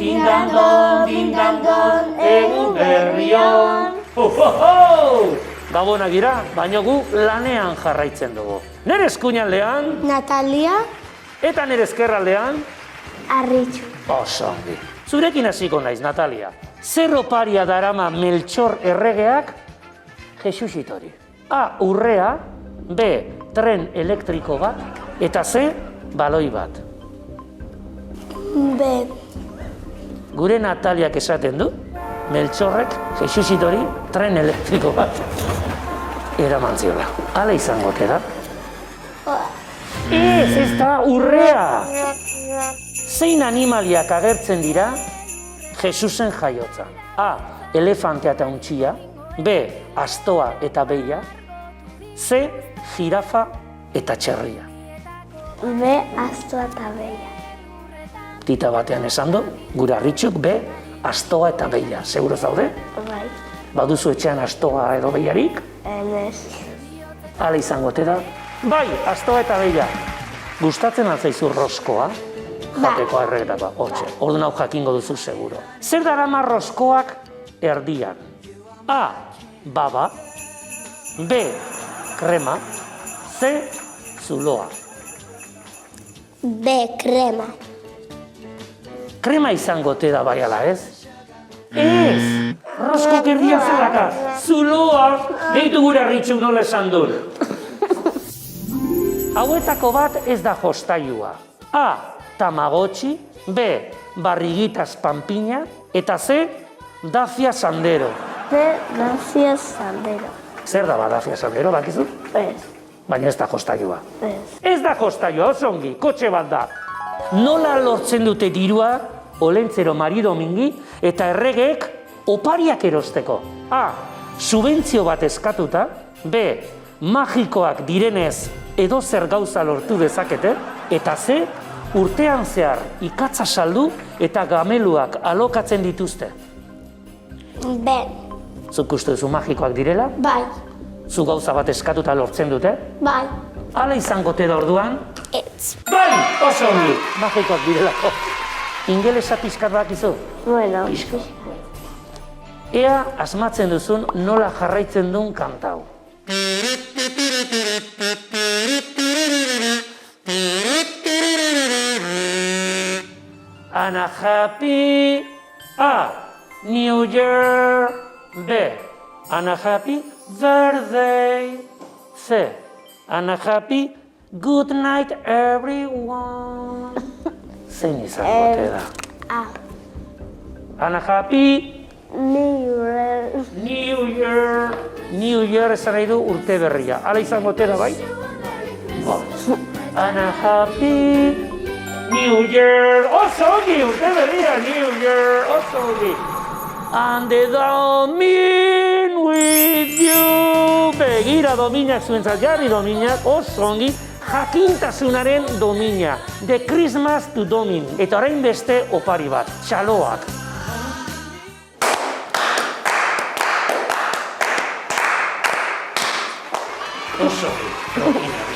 Dindandon, egun berrion. Gabonak gira, baina gu lanean jarraitzen dugu. Nere eskuinaldean, Natalia, eta nere eskerraldean, Arritxu. oso ongi. Zurekin hasiko naiz, Natalia. Zer oparia darama Meltxor erregeak Jesus itori. A. Urrea, B. Tren elektriko bat, eta C. Baloi bat. B. Gure Nataliak esaten du, Meltxorrek Jesus itori tren elektriko bat eraman ziola. Hala izango ote da? Ez da urrea! Zein animaliak agertzen dira Jesusen jaiotzan? A. Elefantea eta untxia, B. Astoa eta beia, C. Jirafa eta txerria. B. Astoa eta beia. Tita batean esan du, gure Arritxuk B. Astoa eta beia. Seguro zaude? Bai. Baduzu etxean astoa edo beiarik? Ez. Hala izango ote da? Bai, astoa eta beia. Gustatzen altzaizu roskoa? Jateko erregetakoa, hortxe. Orduan hau jakingo duzu seguro. Zer darama roskoak erdian? A. Baba, B. Krema, C. Zuloa. B. Krema. Krema izango ote da bai ala ez? Ez! Roskok erdian zelaka! Zuloa! Deitu gure Arritxuk nola esan dut. Hauetako bat ez da jostailua. A. Tamagotchi, B. Barriguitas Pampina, eta C. Dafia Sandero. B. Dafia Sandero. Zer da ba Dafia Sandero, bakizu? Ez. Baina ez da jostailua. Ez. Ez da jostailua, oso ongi, kotxe bat da. Nola lortzen dute dirua Olentzero Mari Domingi eta erregeek opariak erosteko? A. Subentzio bat eskatuta, B. Magikoak direnez edozer gauza lortu dezakete, eta C. Urtean zehar ikatza saldu eta gameluak alokatzen dituzte. B. Zuk uste duzu magikoak direla? Bai. Zu gauza bat eskatuta lortzen dute? Bai. Hala izango te da orduan? Ez. Bai! Oso ongi! Magikoak direlako. Ingelesa pixkat bakizu? Bueno. Ea asmatzen duzun nola jarraitzen duen kantau. Anna happy, A. New Year, B. Anna happy birthday, C. Anna happy good night everyone. Zein izango ote da? A. Anna happy New Year. New Year. New Year esan nahi du urte berria. Hala izango ote da bai? Anna happy New Year. Oso ongi, urte berria, New Year. Oso ongi. And the domin with you. Begira dominak zuentzat, jarri dominak, oso ongi. Jakintasunaren domina. The Christmas to domin. Eta orain beste opari bat, txaloak. Oso ongi, dominari.